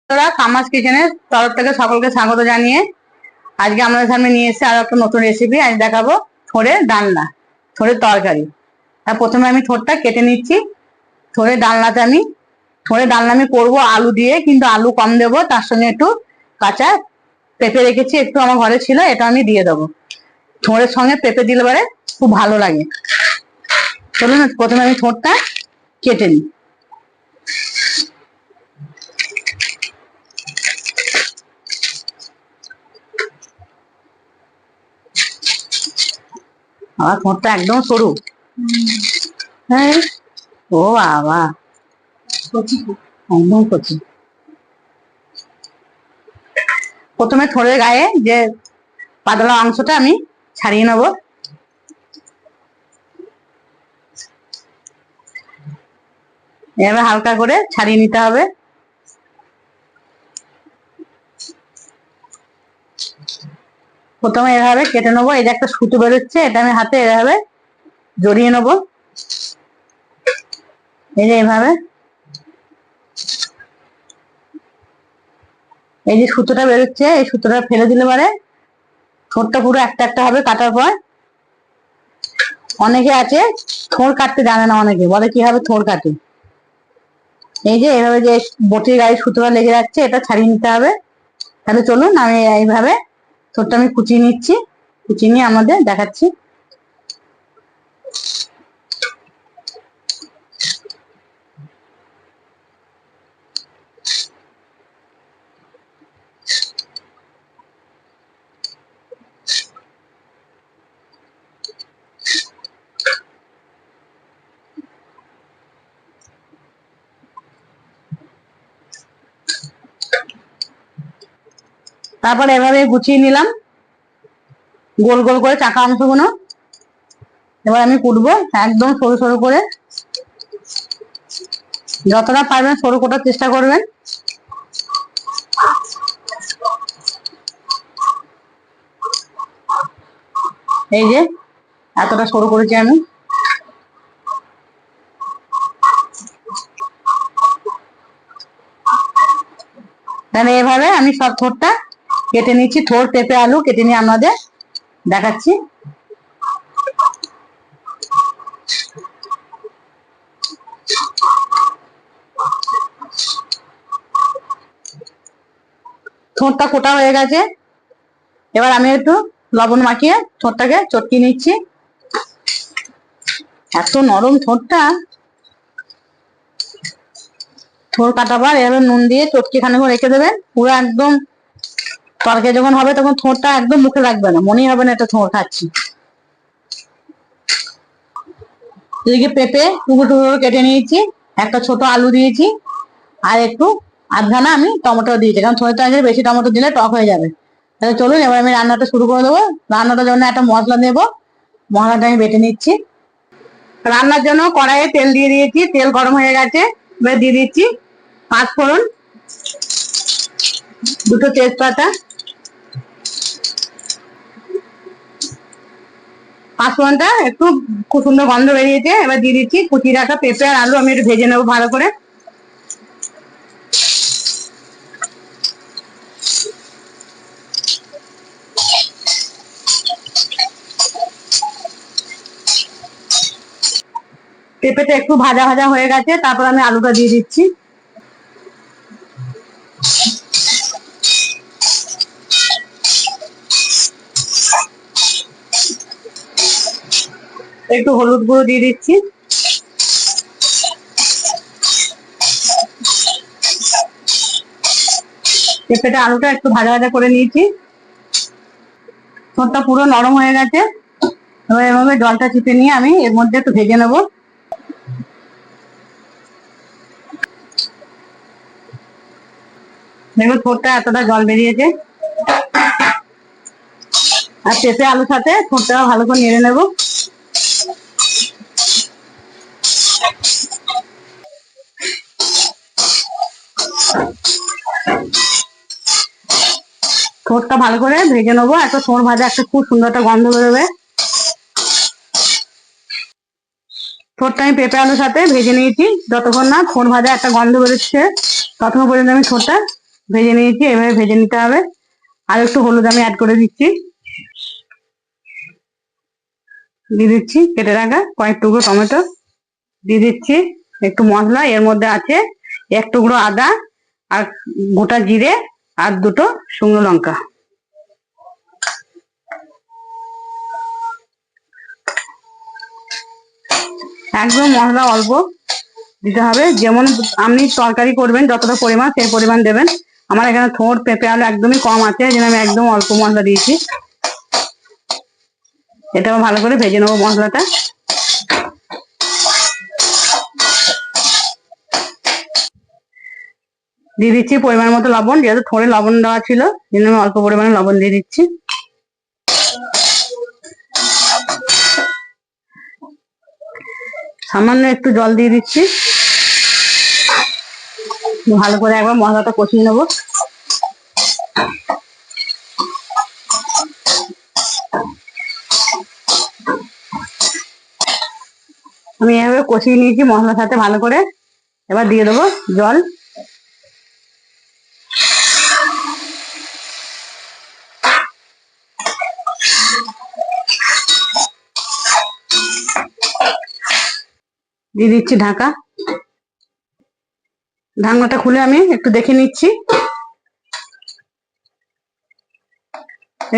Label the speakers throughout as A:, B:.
A: তোরা কামাস কিচেনের তরফ থেকে সকলকে স্বাগত জানিয়ে আজকে আমাদের সামনে নিয়ে এসেছি আরো একটা নতুন রেসিপি। আজ দেখাবো থোড়ের ডালনা, থোড়ের তরকারি। আর প্রথমে আমি থোড়টা কেটে নিচ্ছি। থোড়ের ডালনা আমি করবো আলু দিয়ে, কিন্তু আলু কম দেবো, তার সঙ্গে একটু কাঁচা পেঁপে রেখেছি, একটু আমার ঘরে ছিল, এটা আমি দিয়ে দেবো। থোড়ের সঙ্গে পেঁপে দিলে পরে খুব ভালো লাগে। চলুন প্রথমে আমি থোড়টা কেটে নিই। আমার থোড়টা একদম সরু। হ্যাঁ, ও বাবা, একদম কচি। প্রথমে থোড়ের গায়ে যে পাতলা অংশটা আমি ছাড়িয়ে নেব। এভাবে হালকা করে ছাড়িয়ে নিতে হবে। প্রথমে এভাবে কেটে নেবো। এই যে একটা সুতো বেরোচ্ছে, এটা আমি হাতে এভাবে জড়িয়ে নেবো। এই যে এইভাবে, এই যে সুতোটা বেরোচ্ছে, এই সুতোটা ফেলে দিলে পারে থোড়টা পুরো একটা একটা হবে কাটার পর। অনেকে আছে থোড় কাটতে জানে না, অনেকে বলে কিভাবে থোড় কাটে। এই যে এইভাবে যে বটির গায়ে সুতোটা লেগে যাচ্ছে, এটা ছাড়িয়ে নিতে হবে। তাহলে চলুন আমি এইভাবে থোড়টা আমি কুচিয়ে নিচ্ছি, কুচিয়ে নিয়ে আমাদের দেখাচ্ছি। তারপর এভাবে গুছিয়ে নিলাম গোল গোল করে চাকা অংশগুলো। এবার আমি কুটবো একদম সরু সরু করে। যতটা পারবেন সরু করার চেষ্টা করবেন। এই যে এতটা সরু করেছি আমি। তাহলে এভাবে আমি সব থোড়টা কেটে নিচ্ছি। থোড় পেঁপে আলু কেটে নিয়ে আপনাদের দেখাচ্ছি। থোড়টা কোটা হয়ে গেছে। এবার আমি একটু লবণ মাখিয়ে থোড়টাকে চটকিয়ে নিচ্ছি। এত নরম থোড়টা। থোড় কাটাবার এভাবে নুন দিয়ে চটকি খানিক রেখে দেবেন। পুরো একদম তরকারি যখন হবে তখন থোড়টা একদম মুখে লাগবে না, মনেই হবে না এটা থোড় খাচ্ছি। এদিকে পেঁপে টুকরো টুকরো কেটে নিয়েছি, একটা ছোট আলু দিয়েছি, আর একটু আধখানা আমি টমেটো দিয়েছি, কারণ থোড়ের তরকারি বেশি টমেটো দিলে টক হয়ে যাবে। তাহলে চলুন এবার আমি রান্নাটা শুরু করে দেবো। রান্নাটার জন্য একটা মশলা দেবো, মশলাটা আমি বেটে নিচ্ছি। রান্নার জন্য কড়াইয়ে তেল দিয়ে দিয়েছি, তেল গরম হয়ে গেছে। এবার দিয়ে দিচ্ছি পাঁচ ফোড়ন, দুটো তেজপাতা। পাঁচ ফোড়নটা একটু খুব সুন্দর গন্ধ বেরিয়েছে। এবার দিয়ে দিচ্ছি কুচি রাখা পেঁপে আর আলু, আমি একটু ভেজে নেবো ভালো করে। পেঁপেটা একটু ভাজা ভাজা হয়ে গেছে, তারপর আমি আলুটা দিয়ে দিচ্ছি। একটু হলুদ গুঁড়ো দিয়ে দিচ্ছি। পেঁপেটা আলুটা একটু ভাজা ভাজা করে নিয়েছি। ঠোঁটটা পুরো নরম হয়ে গেছে। এবার এভাবে জলটা চিপে নিয়ে আমি এর মধ্যে একটু ভেজে নেবো। দেখুন ঠোঁটটা এতটা জল বেরিয়েছে। আর পেঁপে আলুর সাথে ঠোঁটটা ভালো করে নেড়ে নেবো। ঠোঁটটা ভালো করে ভেজে নেবো। একটা ঠোঁট ভাজা একটা খুব সুন্দর একটা গন্ধ বেরোবে। ঠোঁটটা আমি পেঁপে আলুর সাথে ভেজে নিয়েছি। যতক্ষণ না ঠোঁট ভাজা একটা গন্ধ বেরোচ্ছে ততক্ষণ পর্যন্ত আমি ঠোঁটটা ভেজে নিয়েছি, এভাবে ভেজে নিতে হবে। আর একটু হলুদ আমি অ্যাড করে দিচ্ছি, দিয়ে দিচ্ছি কেটে রাখা কয়েক টুকরো টমেটো, দিয়ে দিচ্ছি একটু মশলা, এর মধ্যে আছে এক টুকরো আদা আর গোটা জিরে আর দুটো শুকনো লঙ্কা। একদম মশলা অল্প দিতে হবে, যেমন আপনি তরকারি করবেন যতটা পরিমাণ সেই পরিমাণ দেবেন। আমার এখানে থোড় পেঁপে আলু একদমই কম আছে, এই জন্য আমি একদম অল্প মশলা দিয়েছি। এটাও ভালো করে ভেজে নেবো মশলাটা। দিয়ে দিচ্ছি পরিমাণ মতো লবণ, যেহেতু থোড়ে লবণ দেওয়া ছিল জন্য আমি অল্প পরিমাণে লবণ দিয়ে দিচ্ছি। সামান্য একটু জল দিয়ে দিচ্ছি, ভালো করে একবার মশলাটা কষিয়ে নেবো। আমি এভাবে কষিয়ে নিয়েছি মশলার সাথে ভালো করে, এবার দিয়ে দেবো জল। দিয়ে দিচ্ছি ঢাকা, ঢাকনাটা খুলে আমি একটু দেখে নিচ্ছি।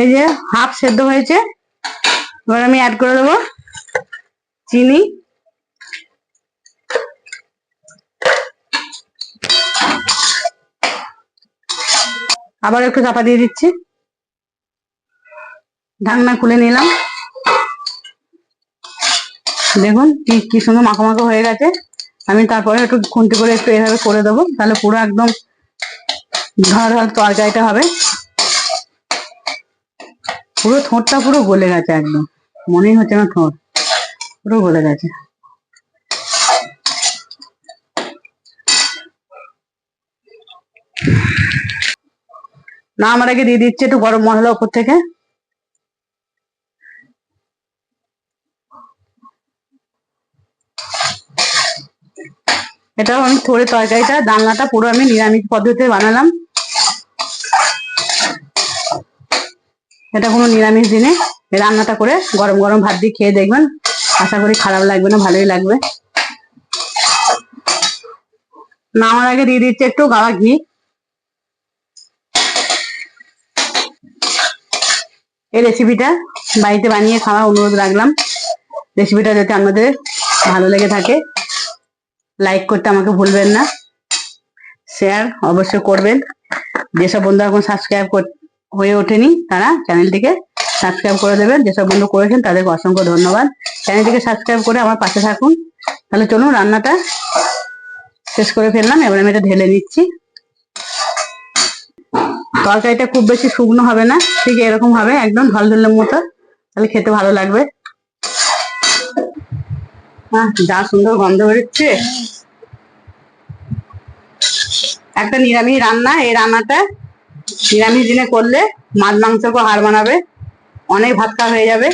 A: এই যে হাফ সেদ্ধ হয়েছে, এবার আমি অ্যাড করে দেবো চিনি, আবার একটু চাপা দিয়ে দিচ্ছি, ঢাকনা খুলে নিলাম। দেখুন কি সুন্দর মাখো মাখো হয়ে গেছে। আমি তারপরে একটু খুন্তি করে একটু এভাবে করে দেবো, তাহলে পুরো একদম ধর ধর তরকারিটা হবে। পুরো ঠোঁটটা পুরো গলে গেছে, একদম মনেই হচ্ছে না ঠোঁট পুরো গলে গেছে। না আমার আগে দিয়ে দিচ্ছি একটু গরম মশলা উপর থেকে। এটাও আমি থোড়ে তরকারিটা ডালনাটা পুরো আমি নিরামিষ পদ্ধতিতে বানালাম। এটা কোনো নিরামিষ দিনে এই রান্নাটা করে গরম গরম ভাত দিয়ে খেয়ে দেখবেন, আশা করি খারাপ লাগবে না, ভালোই লাগবে। নামার আগে দিয়ে দিচ্ছি একটু গাওয়া ঘি। এই রেসিপিটা বাড়িতে বানিয়ে খাওয়ার অনুরোধ রাখলাম। রেসিপিটা যাতে আপনাদের ভালো লেগে থাকে, লাইক করতে আমাকে ভুলবেন না, শেয়ার অবশ্যই করবেন। যেসব বন্ধু এখন সাবস্ক্রাইব হয়ে ওঠেনি তারা চ্যানেলটিকে সাবস্ক্রাইব করে দেবেন, যেসব বন্ধু করেছেন তাদেরকে অসংখ্য ধন্যবাদ। চ্যানেলটিকে সাবস্ক্রাইব করে আমার পাশে থাকুন। তাহলে চলুন রান্নাটা শেষ করে ফেললাম, এবার আমি এটা ঢেলে নিচ্ছি। তরকারিটা খুব বেশি শুকনো হবে না, ঠিক এরকম হবে একদম ঢলঢলের মতো, তাহলে খেতে ভালো লাগবে। হ্যাঁ, যা সুন্দর গন্ধ বেরোচ্ছে। একটা নিরামিষ রান্না, এই রান্নাটা নিরামিষ দিনে করলে মাছ মাংসকে হার মানাবে, অনেক ভাত খাওয়া হয়ে যাবে।